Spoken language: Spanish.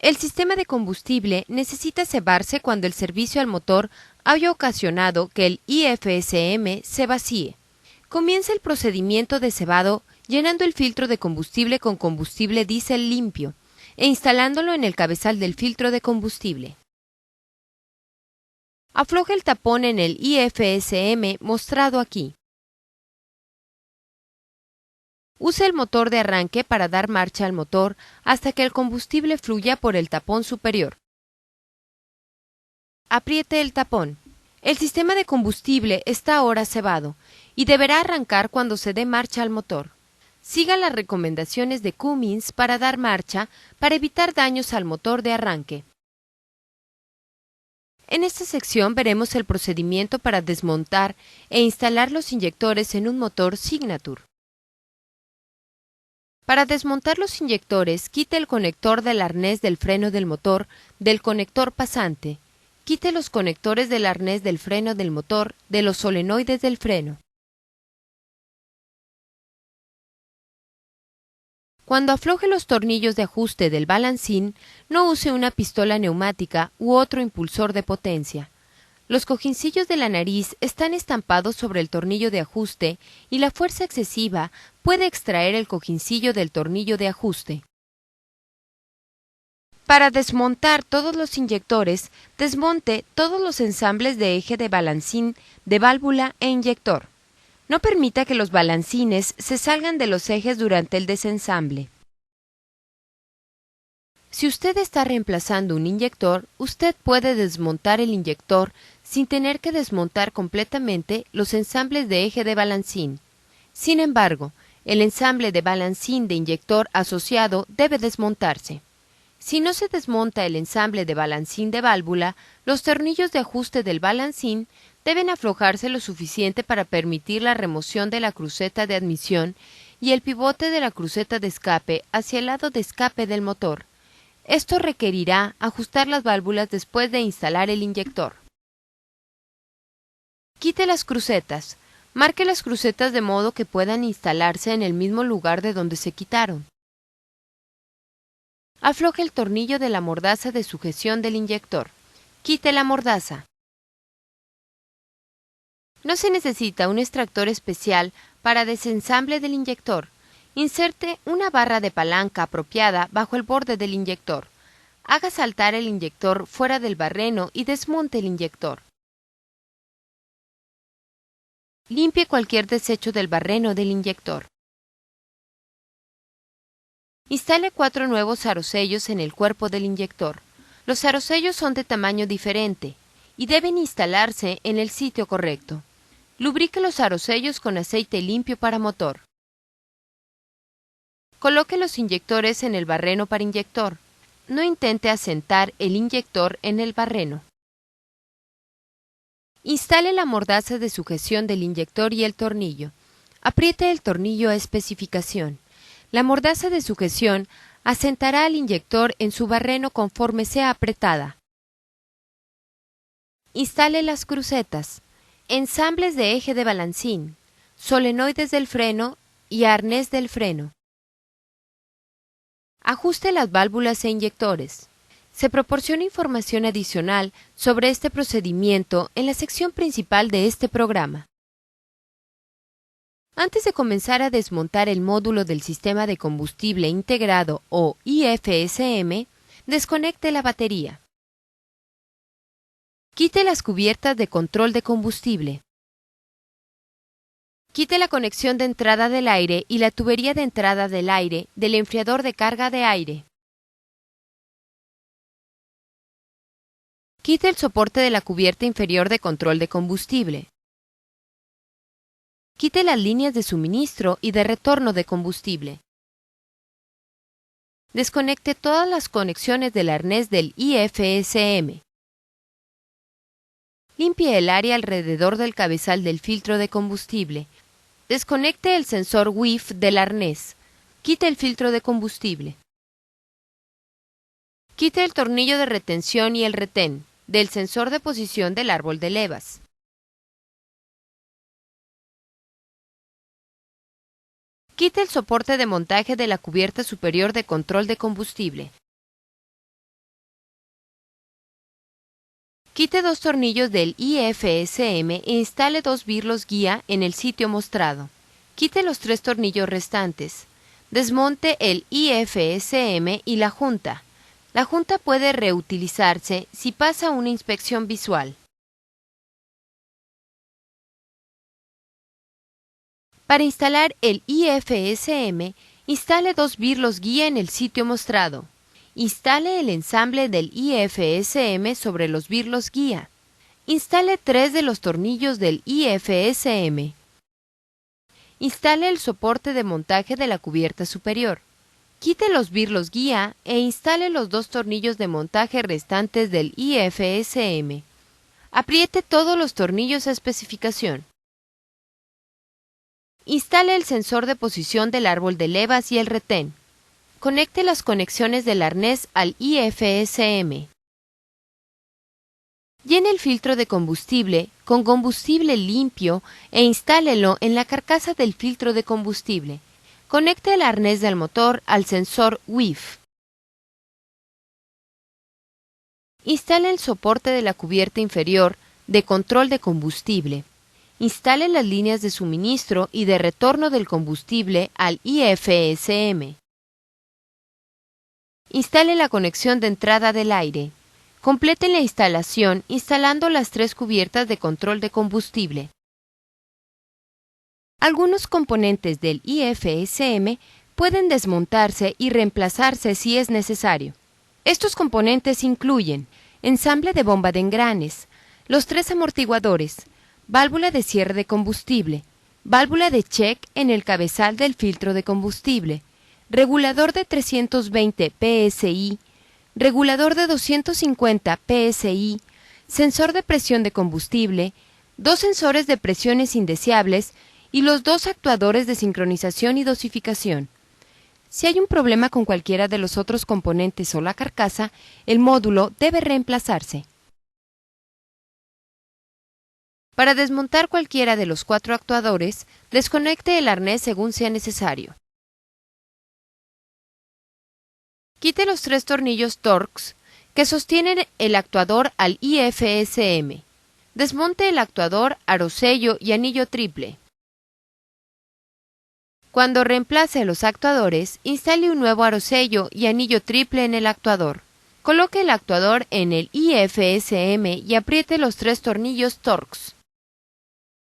El sistema de combustible necesita cebarse cuando el servicio al motor haya ocasionado que el IFSM se vacíe. Comienza el procedimiento de cebado llenando el filtro de combustible con combustible diésel limpio e instalándolo en el cabezal del filtro de combustible. Afloje el tapón en el IFSM mostrado aquí. Use el motor de arranque para dar marcha al motor hasta que el combustible fluya por el tapón superior. Apriete el tapón. El sistema de combustible está ahora cebado y deberá arrancar cuando se dé marcha al motor. Siga las recomendaciones de Cummins para dar marcha para evitar daños al motor de arranque. En esta sección veremos el procedimiento para desmontar e instalar los inyectores en un motor Signature. Para desmontar los inyectores, quite el conector del arnés del freno del motor del conector pasante. Quite los conectores del arnés del freno del motor de los solenoides del freno. Cuando afloje los tornillos de ajuste del balancín, no use una pistola neumática u otro impulsor de potencia. Los cojincillos de la nariz están estampados sobre el tornillo de ajuste y la fuerza excesiva puede extraer el cojincillo del tornillo de ajuste. Para desmontar todos los inyectores, desmonte todos los ensambles de eje de balancín, de válvula e inyector. No permita que los balancines se salgan de los ejes durante el desensamble. Si usted está reemplazando un inyector, usted puede desmontar el inyector sin tener que desmontar completamente los ensambles de eje de balancín. Sin embargo, el ensamble de balancín de inyector asociado debe desmontarse. Si no se desmonta el ensamble de balancín de válvula, los tornillos de ajuste del balancín deben aflojarse lo suficiente para permitir la remoción de la cruceta de admisión y el pivote de la cruceta de escape hacia el lado de escape del motor. Esto requerirá ajustar las válvulas después de instalar el inyector. Quite las crucetas. Marque las crucetas de modo que puedan instalarse en el mismo lugar de donde se quitaron. Afloje el tornillo de la mordaza de sujeción del inyector. Quite la mordaza. No se necesita un extractor especial para desensamble del inyector. Inserte una barra de palanca apropiada bajo el borde del inyector. Haga saltar el inyector fuera del barreno y desmonte el inyector. Limpie cualquier desecho del barreno del inyector. Instale 4 nuevos arosellos en el cuerpo del inyector. Los arosellos son de tamaño diferente y deben instalarse en el sitio correcto. Lubrique los arosellos con aceite limpio para motor. Coloque los inyectores en el barreno para inyector. No intente asentar el inyector en el barreno. Instale la mordaza de sujeción del inyector y el tornillo. Apriete el tornillo a especificación. La mordaza de sujeción asentará al inyector en su barreno conforme sea apretada. Instale las crucetas, ensambles de eje de balancín, solenoides del freno y arnés del freno. Ajuste las válvulas e inyectores. Se proporciona información adicional sobre este procedimiento en la sección principal de este programa. Antes de comenzar a desmontar el módulo del sistema de combustible integrado o IFSM, desconecte la batería. Quite las cubiertas de control de combustible. Quite la conexión de entrada del aire y la tubería de entrada del aire del enfriador de carga de aire. Quite el soporte de la cubierta inferior de control de combustible. Quite las líneas de suministro y de retorno de combustible. Desconecte todas las conexiones del arnés del IFSM. Limpie el área alrededor del cabezal del filtro de combustible. Desconecte el sensor WIF del arnés. Quite el filtro de combustible. Quite el tornillo de retención y el retén del sensor de posición del árbol de levas. Quite el soporte de montaje de la cubierta superior de control de combustible. Quite 2 tornillos del IFSM e instale 2 birlos guía en el sitio mostrado. Quite los 3 tornillos restantes. Desmonte el IFSM y la junta. La junta puede reutilizarse si pasa una inspección visual. Para instalar el IFSM, instale 2 birlos guía en el sitio mostrado. Instale el ensamble del IFSM sobre los birlos guía. Instale 3 de los tornillos del IFSM. Instale el soporte de montaje de la cubierta superior. Quite los birlos guía e instale los 2 tornillos de montaje restantes del IFSM. Apriete todos los tornillos a especificación. Instale el sensor de posición del árbol de levas y el retén. Conecte las conexiones del arnés al IFSM. Llene el filtro de combustible con combustible limpio e instálelo en la carcasa del filtro de combustible. Conecte el arnés del motor al sensor WIF. Instale el soporte de la cubierta inferior de control de combustible. Instale las líneas de suministro y de retorno del combustible al IFSM. Instale la conexión de entrada del aire. Complete la instalación instalando las 3 cubiertas de control de combustible. Algunos componentes del IFSM pueden desmontarse y reemplazarse si es necesario. Estos componentes incluyen ensamble de bomba de engranes, los 3 amortiguadores, válvula de cierre de combustible, válvula de check en el cabezal del filtro de combustible, regulador de 320 PSI, regulador de 250 PSI, sensor de presión de combustible, 2 sensores de presiones indeseables y los 2 actuadores de sincronización y dosificación. Si hay un problema con cualquiera de los otros componentes o la carcasa, el módulo debe reemplazarse. Para desmontar cualquiera de los 4 actuadores, desconecte el arnés según sea necesario. Quite los 3 tornillos Torx que sostienen el actuador al IFSM. Desmonte el actuador, arosello y anillo triple. Cuando reemplace los actuadores, instale un nuevo arosello y anillo triple en el actuador. Coloque el actuador en el IFSM y apriete los 3 tornillos Torx.